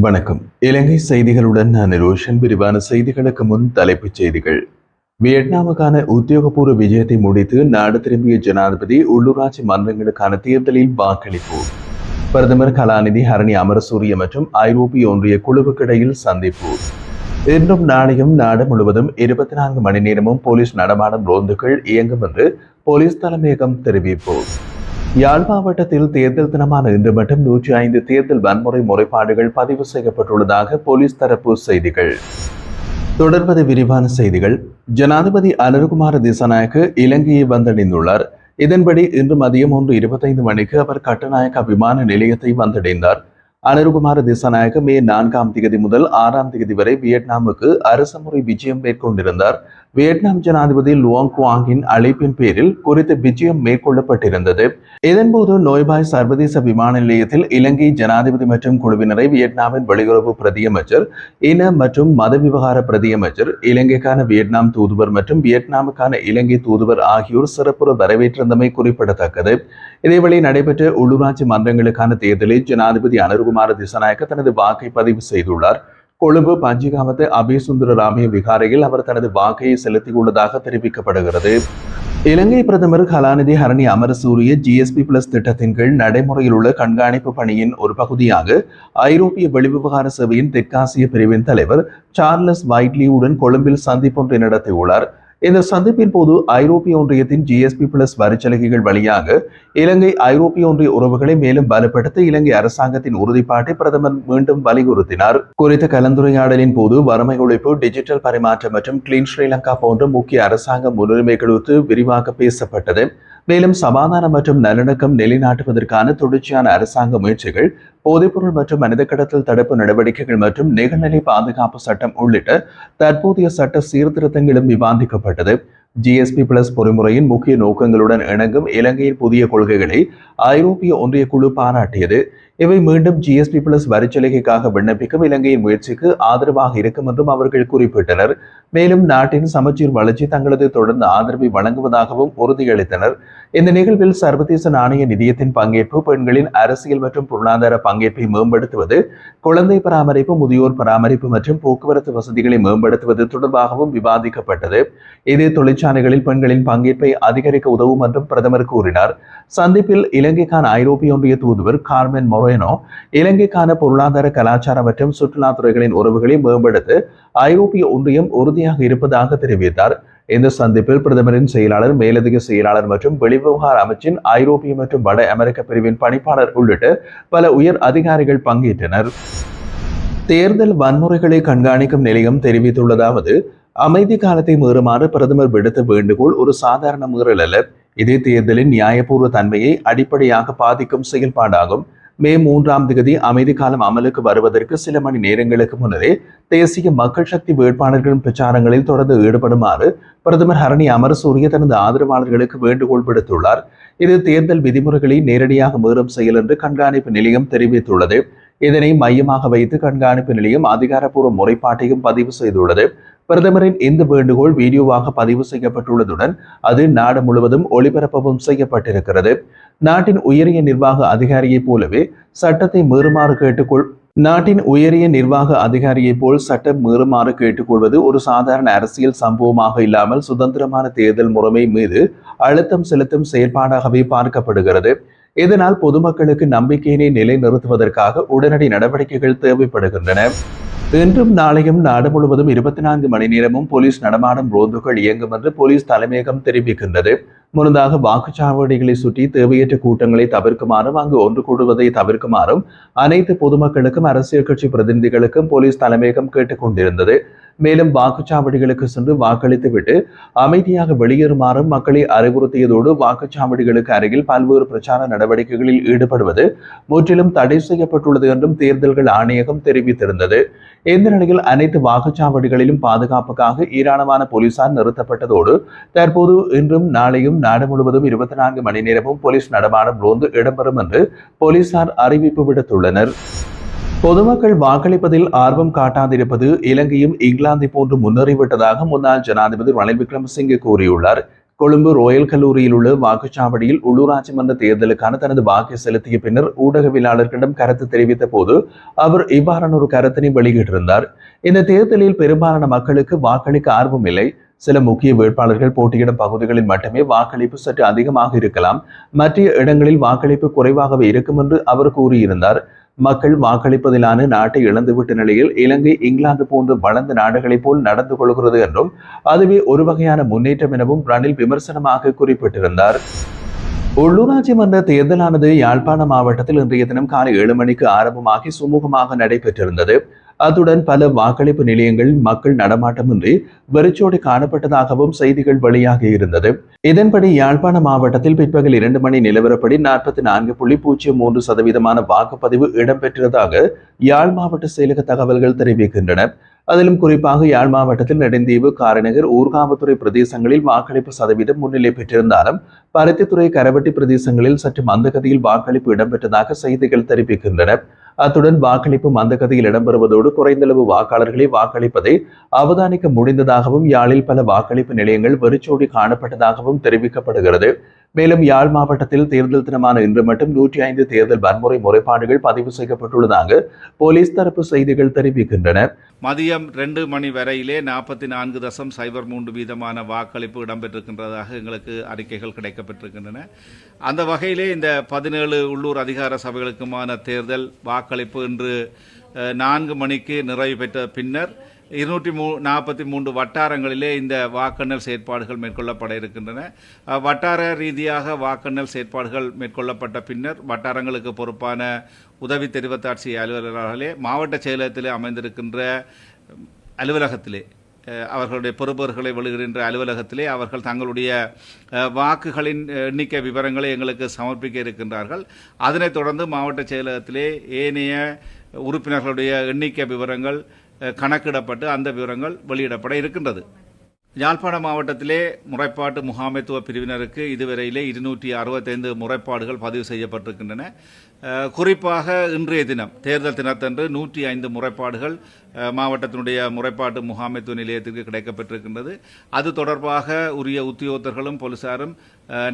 வணக்கம். இலங்கை செய்திகளுடன் நான் ரோஷன். விரிவான செய்திகளுக்கு முன் தலைப்புச் செய்திகள். வியட்நாமுக்கான உத்தியோகபூர்வ விஜயத்தை முடித்து நாடு திரும்பிய ஜனாதிபதி உள்ளூராட்சி மன்றங்களுக்கான தேர்தலில் வாக்களிப்பு. பிரதமர் கலாநிதி ஹரணி அமரசூரிய மற்றும் ஐரோப்பிய ஒன்றிய குழுவுக்கிடையில் சந்திப்பு. இன்றும் நாளையும் நாடு முழுவதும் 24 மணி நேரமும் போலீஸ் நடமாடும் ரோந்துகள் இயங்கும் என்று போலீஸ் தலைமையகம் தெரிவிப்பு. யாழ் மாவட்டத்தில் தேர்தல் தினமான இன்று மட்டும் 105 தேர்தல் வன்முறை முறைப்பாடுகள் பதிவு செய்யப்பட்டுள்ளதாக போலீஸ் தரப்பு செய்திகள். தொடர்வது விரிவான செய்திகள். ஜனாதிபதி அனுரகுமார திசாநாயக்க இலங்கையை வந்தடைந்துள்ளார். இதன்படி இன்று மதியம் 1:25 மணிக்கு அவர் கட்டுநாயக்க விமான நிலையத்தை வந்தடைந்தார். அனுரகுமார திசாநாயக்க மே 4ஆம் தேதி முதல் 6ஆம் தேதி வரை வியட்நாமுக்கு அரசுமுறை விஜயம் மேற்கொண்டிருந்தார். வியட்நாம் ஜனாதிபதி லுவாங் குவாங்கின் அழைப்பின் பேரில் குறித்த விஜயம் மேற்கொள்ளப்பட்டிருந்தது. இதன்போது நோய்பாய் சர்வதேச விமான நிலையத்தில் இலங்கை ஜனாதிபதி மற்றும் குழுவினரை வியட்நாமின் வெளியுறவு பிரதியமைச்சர், இன மற்றும் மத விவகார பிரதியமைச்சர், இலங்கைக்கான வியட்நாம் தூதுவர் மற்றும் வியட்நாமுக்கான இலங்கை தூதுவர் ஆகியோர் சிறப்புற வரவேற்றிருந்தமை குறிப்பிடத்தக்கது. இதேவேளை நடைபெற்ற உள்ளூராட்சி மன்றங்களுக்கான தேர்தலில் ஜனாதிபதி அனுரகுமார திசாநாயக்க தனது வாக்கை பதிவு செய்துள்ளார். கொழும்பு பஞ்சிகாமத்து அபிசுந்தர ராமிய விகாரையில் அவர் தனது வாக்கையை செலுத்தியுள்ளதாக தெரிவிக்கப்படுகிறது. இலங்கை பிரதமர் கலாநிதி ஹரணி அமரசூரிய GSP+ திட்டத்தின் கீழ் நடைமுறையில் உள்ள கண்காணிப்பு பணியின் ஒரு பகுதியாக ஐரோப்பிய வெளிவிவகார சபையின் தெற்காசிய பிரிவின் தலைவர் சார்லஸ் வைட்லியுடன் கொழும்பில் சந்திப்பொன்றை நடத்தியுள்ளார். இந்த சந்திப்பின் போது ஐரோப்பிய ஒன்றியத்தின் GSP+ வரிச்சலுகைகள் வழியாக இலங்கை ஐரோப்பிய ஒன்றிய உறவுகளை மேலும் பலப்படுத்த இலங்கை அரசாங்கத்தின் உறுதிப்பாட்டை பிரதமர் மீண்டும் வலியுறுத்தினார். குறித்த கலந்துரையாடலின் போது வறுமை ஒழிப்பு, டிஜிட்டல் பரிமாற்றம் மற்றும் கிளீன் ஸ்ரீலங்கா போன்ற முக்கிய அரசாங்க முன்னுரிமைகள் குறித்து விரிவாக பேசப்பட்டது. மேலும் சமாதானம் மற்றும் நல்லிணக்கம் நிலைநாட்டுவதற்கான தொடர்ச்சியான அரசாங்க முயற்சிகள், போதைப்பொருள் மற்றும் மனித கடத்தல் தடுப்பு நடவடிக்கைகள் மற்றும் நிகழ்நிலை பாதுகாப்பு சட்டம் உள்ளிட்ட தற்போதைய சட்ட சீர்திருத்தங்களும் விவாதிக்கப்பட்டது. GSP+ பொறிமுறையின் முக்கிய நோக்கங்களுடன் இணங்கும் இலங்கையின் புதிய கொள்கைகளை ஐரோப்பிய ஒன்றிய குழு பாராட்டியது. இவை மீண்டும் GSP+ வரிச்சலுகைக்காக விண்ணப்பிக்கும் இலங்கையின் முயற்சிக்கு ஆதரவாக இருக்கும் என்றும் அவர்கள் குறிப்பிட்டனர். மேலும் நாட்டின் சமச்சீர் வளர்ச்சி தங்களது தொடர்ந்து ஆதரவை வழங்குவதாகவும் உறுதியளித்தனர். இந்த நிகழ்வில் சர்வதேச நாணய நிதியத்தின் பங்கேற்பு, பெண்களின் அரசியல் மற்றும் பொருளாதார பங்கேற்பை மேம்படுத்துவது, குழந்தை பராமரிப்பு, முதியோர் பராமரிப்பு மற்றும் போக்குவரத்து வசதிகளை மேம்படுத்துவது தொடர்பாகவும் விவாதிக்கப்பட்டது. இது தொழிற்சாலைகளில் பெண்களின் பங்கேற்பை அதிகரிக்க உதவும் என்றும் பிரதமர் கூறினார். சந்திப்பில் இலங்கைக்கான ஐரோப்பிய ஒன்றிய தூதுவர் கார்மென் மொரேனோ இலங்கைக்கான பொருளாதார, கலாச்சார மற்றும் சுற்றுலாத்துறைகளின் உறவுகளை மேம்படுத்த ஐரோப்பிய ஒன்றியம் உறுதியாக இருப்பதாக தெரிவித்தார். இந்த சந்திப்பில் பிரதமரின் செயலாளர், மேலதிக செயலாளர் மற்றும் வெளிவிவகார அமைச்சின் ஐரோப்பிய மற்றும் வட அமெரிக்க பிரிவின் பணிப்பாளர் உள்ளிட்ட பல உயர் அதிகாரிகள் பங்கேற்றனர். தேர்தல் வன்முறைகளை கண்காணிக்கும் நிலையம் தெரிவித்துள்ளதாவது: அமைதி காலத்தை மீறுமாறு பிரதமர் விடுத்த வேண்டுகோள் ஒரு சாதாரண மீறல் அல்ல. இது தேர்தலின் நியாயபூர்வ தன்மையை அடிப்படையாக பாதிக்கும் செயல்பாடாகும். மே 3ஆம் தேதி அமைதி காலம் அமலுக்கு வருவதற்கு சில மணி நேரங்களுக்கு முன்னரே தேசிய மக்கள் சக்தி வேட்பாளர்களின் பிரச்சாரங்களில் தொடர்ந்து ஈடுபடுமாறு பிரதமர் ஹரணி அமரசூரிய தனது ஆதரவாளர்களுக்கு வேண்டுகோள் விடுத்துள்ளார். இது தேர்தல் விதிமுறைகளை நேரடியாக மீறும் செயல் என்று கண்காணிப்பு நிலையம் தெரிவித்துள்ளது. இதனை மையமாக வைத்து கண்காணிப்பு நிலையம் அதிகாரப்பூர்வ முறைப்பாட்டையும் பதிவு செய்துள்ளது. பிரதமரின் இந்த வேண்டுகோள் வீடியோவாக பதிவு செய்யப்பட்டுள்ளதுடன் அது நாடு முழுவதும் ஒளிபரப்பவும் செய்யப்பட்டிருக்கிறது. நாட்டின் உயரிய நிர்வாக அதிகாரியைப் போலவே சட்டத்தை மீறுமாறு சட்டம் மீறுமாறு கேட்டுக்கொள்வது ஒரு சாதாரண அரசியல் சம்பவமாக இல்லாமல் சுதந்திரமான தேர்தல் முறைமை மீது அழுத்தம் செலுத்தும் செயற்பாடாகவே பார்க்கப்படுகிறது. இதனால் பொதுமக்களுக்கு நம்பிக்கையினை நிலைநிறுத்துவதற்காக உடனடி நடவடிக்கைகள் தேவைப்படுகின்றன. இன்றும் நாளையும் நாடு முழுவதும் 24 மணி நேரமும் போலீஸ் நடமாடும் ரோந்துகள் இயங்கும் என்று போலீஸ் தலைமையகம் தெரிவிக்கின்றது. முன்னதாக வாக்குச்சாவடிகளை சுற்றி தேவையற்ற கூட்டங்களை தவிர்க்குமாறும், அங்கு ஒன்று கூடுவதை தவிர்க்குமாறும் அனைத்து பொதுமக்களுக்கும் அரசியல் கட்சி பிரதிநிதிகளுக்கும் போலீஸ் தலைமையகம் கேட்டுக் கொண்டிருந்தது. மேலும் வாக்குச்சாவடிகளுக்கு சென்று வாக்களித்துவிட்டு அமைதியாக வெளியேறுமாறும் மக்களை அறிவுறுத்தியதோடு வாக்குச்சாவடிகளுக்கு அருகில் பல்வேறு பிரச்சார நடவடிக்கைகளில் ஈடுபடுவது முற்றிலும் தடை செய்யப்பட்டுள்ளது என்றும் தேர்தல்கள் ஆணையகம் தெரிவித்திருந்தது. இந்த நிலையில் அனைத்து வாக்குச்சாவடிகளிலும் பாதுகாப்புக்காக ஏராளமான போலீசார் நிறுத்தப்பட்டதோடு தற்போது இன்றும் நாளையும் நாடு முழுவதும் 24 மணி நேரமும் போலீஸ் நடமாடும் ரோந்து இடம்பெறும் என்று போலீசார் அறிவிப்பு விடுத்துள்ளனர். பொதுமக்கள் வாக்களிப்பதில் ஆர்வம் காட்டாதிருப்பது இலங்கையும் இங்கிலாந்தை போன்று முன்னேறிவிட்டதாக முன்னாள் ஜனாதிபதி ரணில் விக்ரமசிங்கே கூறியுள்ளார். கொழும்பு ரோயல் கல்லூரியில் உள்ள வாக்குச்சாவடியில் உள்ளூராட்சி மன்ற தேர்தலுக்கான தனது வாக்கை செலுத்திய பின்னர் ஊடகவியலாளர்களிடம் கருத்து தெரிவித்த போது அவர் இவ்வாறான ஒரு கருத்தினை வெளியிட்டிருந்தார். இந்த தேர்தலில் பெரும்பாலான மக்களுக்கு வாக்களிக்க ஆர்வம் இல்லை. சில முக்கிய வேட்பாளர்கள் போட்டியிடும் பகுதிகளில் மட்டுமே வாக்களிப்பு சற்று அதிகமாக இருக்கலாம், மற்ற இடங்களில் வாக்களிப்பு குறைவாகவே இருக்கும் என்று அவர் கூறியிருந்தார். மக்கள் வாக்களிப்பதிலான நாட்டை இழந்துவிட்ட நிலையில் இலங்கை, இங்கிலாந்து போன்ற வளர்ந்த நாடுகளைப் போல் நடந்து கொள்கிறது என்றும் அதுவே ஒரு வகையான முன்னேற்றம் எனவும் ரணில் விமர்சனமாக குறிப்பிட்டிருந்தார். உள்ளூராட்சி மன்ற தேர்தலானது யாழ்ப்பாண மாவட்டத்தில் இன்றைய தினம் காலை 7 மணிக்கு ஆரம்பமாகி சுமூகமாக நடைபெற்றிருந்தது. அத்துடன் பல வாக்களிப்பு நிலையங்கள் மக்கள் நடமாட்டமின்றி வெறிச்சோடி காணப்பட்டதாகவும் செய்திகள் வெளியாகி இருந்தது. இதன்படி யாழ்ப்பாண மாவட்டத்தில் பிற்பகல் 2 மணி நிலவரப்படி 44.03% வாக்குப்பதிவு இடம்பெற்றதாக யாழ் மாவட்ட செயலக தகவல்கள் தெரிவிக்கின்றன. அதிலும் குறிப்பாக யாழ் மாவட்டத்தில் நெடுந்தீவு, காரைநகர், ஊர்காவத்துறை பிரதேசங்களில் வாக்களிப்பு சதவீதம் முன்னிலை பெற்றிருந்தாலும் பருத்தித்துறை, கரவட்டி பிரதேசங்களில் சற்று மந்தகதியில் வாக்களிப்பு இடம்பெற்றதாக செய்திகள் தெரிவிக்கின்றன. அத்துடன் வாக்களிப்பு மந்தகதியில் இடம்பெறுவதோடு குறைந்தளவு வாக்காளர்களை வாக்களிப்பதை அவதானிக்க முடிந்ததாகவும் யாழில் பல வாக்களிப்பு நிலையங்கள் வெறிச்சோடி காணப்பட்டதாகவும் தெரிவிக்கப்படுகிறது. மேலும் யாழ் மாவட்டத்தில் தேர்தல் தினமான இன்று மட்டும் 105 தேர்தல் வன்முறை முறைப்பாடுகள் பதிவு செய்யப்பட்டுள்ளதாக போலீஸ் தரப்பு செய்திகள் தெரிவிக்கின்றன. மதியம் 2 மணி வரையிலே 44.03% வாக்களிப்பு இடம்பெற்றிருக்கின்றதாக எங்களுக்கு அறிக்கைகள் கிடைக்கப்பட்டிருக்கின்றன. அந்த வகையிலே இந்த 17 உள்ளூர் அதிகார சபைகளுக்குமான தேர்தல் வாக்களிப்பு இன்று 4 மணிக்கு நிறைவு பெற்ற பின்னர் 243 வட்டாரங்களிலே இந்த வாக்கெண்ணல் செயற்பாடுகள் மேற்கொள்ளப்பட இருக்கின்றன. வட்டார ரீதியாக வாக்கெண்ணல் செயற்பாடுகள் மேற்கொள்ளப்பட்ட பின்னர் வட்டாரங்களுக்கு பொறுப்பான உதவி தெரிவத்தாட்சி அலுவலர்களே மாவட்ட செயலகத்திலே அமைந்திருக்கின்ற அலுவலகத்திலே அவர்களுடைய பொறுப்பர்களை வெளியிடுகின்ற அலுவலகத்திலே அவர்கள் தங்களுடைய வாக்குகளின் எண்ணிக்கை விவரங்களை எங்களுக்கு சமர்ப்பிக்க இருக்கின்றார்கள். அதனைத் தொடர்ந்து மாவட்ட செயலகத்திலே ஏனைய உறுப்பினர்களுடைய எண்ணிக்கை விவரங்கள் கணக்கிடப்பட்டு அந்த விவரங்கள் வெளியிடப்பட இருக்கின்றது. யாழ்ப்பாண மாவட்டத்திலே முறைப்பாட்டு முகாமைத்துவ பிரிவினருக்கு இதுவரையிலே 265 முறைப்பாடுகள் பதிவு செய்யப்பட்டிருக்கின்றன. குறிப்பாக இன்றைய தினம் தேர்தல் தினத்தன்று 105 முறைப்பாடுகள் மாவட்டத்தினுடைய முறைப்பாட்டு முகாமைத்துவ நிலையத்திற்கு கிடைக்கப்பட்டிருக்கின்றது. அது தொடர்பாக உரிய உத்தியோகத்தர்களும் போலீசாரும்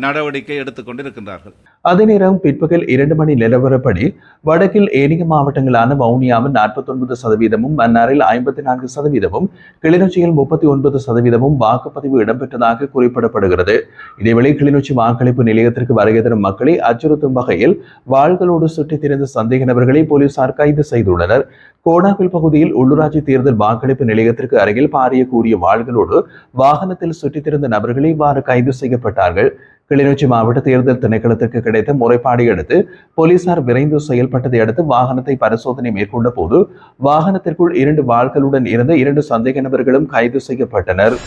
நடவடிக்கை எடுத்துக்கொண்டிருக்கின்றார்கள். அதே நேரம் பிற்பகல் 2 மணி நிலவரப்படி வடக்கில் ஏனைய மாவட்டங்களான வவுனியாவில் 49%, மன்னாரில் 54%, கிளிநொச்சியில் 39% வாக்குப்பதிவு இடம்பெற்றதாக குறிப்பிடப்படுகிறது. இதேவேளை கிளிநொச்சி வாக்களிப்பு நிலையத்திற்கு வருகை தரும் மக்களை அச்சுறுத்தும் வகையில் வாள்களோடு சுற்றித் திரிந்த சந்தேக நபர்களை போலீசார் கைது செய்துள்ளனர். கோடாவில் பகுதியில் உள்ளூராட்சி தேர்தல் வாக்களிப்பு நிலையத்திற்கு அருகில் பாரிய கூறிய வாள்களோடு வாகனத்தில் சுற்றித் திரிந்த நபர்கள் இவ்வாறு கைது செய்யப்பட்டார்கள். கிளிநொச்சி மாவட்ட தேர்தல் திணைக்களத்திற்கு கிடைத்த முறைப்பாடை அடுத்து போலீசார் விரைந்து செயல்பட்டதை அடுத்து வாகனத்தை பரிசோதனை மேற்கொண்ட போது வாகனத்திற்குள் 2 வாள்களுடன் இருந்த 2 சந்தேக நபர்களும் கைது செய்யப்பட்டனர்.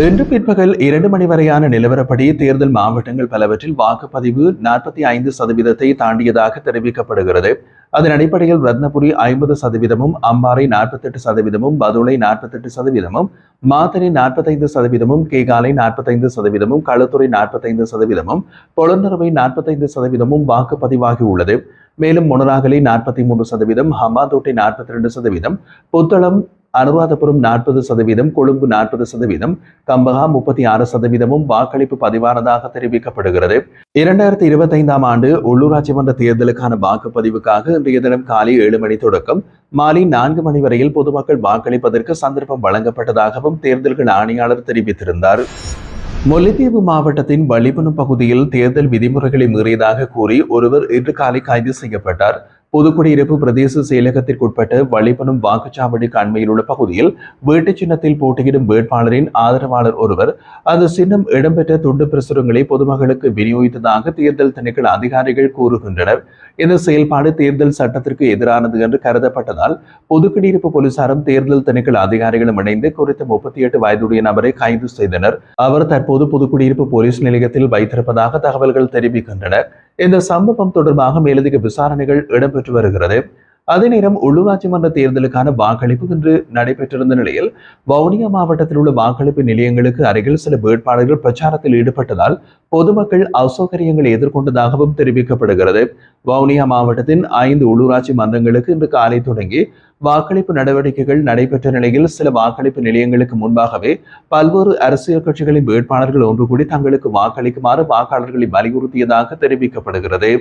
இன்று பிற்பகல் 2 மணி வரையான நிலவரப்படி தேர்தல் மாவட்டங்கள் பலவற்றில் வாக்குப்பதிவு 45% தாண்டியதாக தெரிவிக்கப்படுகிறது. அதன் அடிப்படையில் ரத்னபுரி 50%, அம்பாறை 48%, பதுளை 48%, மாத்தறை 45%, கேகாலை 45%, களுத்துறை 45%, பொலன்னறுவை 45% வாக்குப்பதிவாகி உள்ளது. மேலும் மொனராகலை 43%, ஹம்பாந்தோட்டை 42%, புத்தளம், அனுராதபுரம் 40%, கொழும்பு 40%, கம்பகா 36% வாக்களிப்பு பதிவானதாக தெரிவிக்கப்படுகிறது. 2025ஆம் ஆண்டு உள்ளூராட்சி மன்ற தேர்தலுக்கான வாக்குப்பதிவுக்காக இன்றைய தினம் காலை 7 மணி தொடக்கம் மாலை 4 மணி வரையில் பொதுமக்கள் வாக்களிப்பதற்கு சந்தர்ப்பம் வழங்கப்பட்டதாகவும் தேர்தல்கள் ஆணையாளர் தெரிவித்திருந்தார். முல்லைத்தீவு மாவட்டத்தின் வள்ளிப்பணம் பகுதியில் தேர்தல் விதிமுறைகளை மீறியதாக கூறி ஒருவர் இன்று காலை கைது செய்யப்பட்டார். புதுக்குடியிருப்பு பிரதேச செயலகத்திற்குட்பட்ட வள்ளிப்பணம் வாக்குச்சாவடிக்கு அண்மையில் உள்ள பகுதியில் வீட்டு சின்னத்தில் போட்டியிடும் வேட்பாளரின் ஆதரவாளர் ஒருவர் அந்த சின்னம் இடம்பெற்ற துண்டு பிரசுரங்களை பொதுமக்களுக்கு விநியோகித்ததாக தேர்தல் திணைக்கள அதிகாரிகள் கூறுகின்றனர். இந்த செயல்பாடு தேர்தல் சட்டத்திற்கு எதிரானது என்று கருதப்பட்டதால் புதுக்குடியிருப்பு போலீசாரும் தேர்தல் திணைக்கள அதிகாரிகளும் இணைந்து குறித்த 38 வயதுடைய நபரை கைது செய்தனர். அவர் தற்போது புதுக்குடியிருப்பு போலீஸ் நிலையத்தில் வைத்திருப்பதாக தகவல்கள் தெரிவிக்கின்றன. இந்த சம்பவம் தொடர்பாக மேலதிக விசாரணைகள் இடம்பெற்று வருகிறது. அதே நேரம் உள்ளூராட்சி மன்ற தேர்தலுக்கான வாக்களிப்பு இன்று நடைபெற்றிருந்த நிலையில் வவுனியா மாவட்டத்தில் உள்ள வாக்களிப்பு நிலையங்களுக்கு அருகில் சில வேட்பாளர்கள் பிரச்சாரத்தில் ஈடுபட்டதால் பொதுமக்கள் அசௌகரியங்களை எதிர்கொண்டதாகவும் தெரிவிக்கப்படுகிறது. வவுனியா மாவட்டத்தின் 5 உள்ளூராட்சி மன்றங்களுக்கு இன்று காலை தொடங்கி வாக்களிப்பு நடவடிக்கைகள் நடைபெற்ற நிலையில் சில வாக்களிப்பு நிலையங்களுக்கு முன்பாகவே பல்வேறு அரசியல் கட்சிகளின் வேட்பாளர்கள் ஒன்று கூடி தங்களுக்கு வாக்களிக்குமாறு வாக்காளர்களை வலியுறுத்தியதாக தெரிவிக்கப்படுகிறது.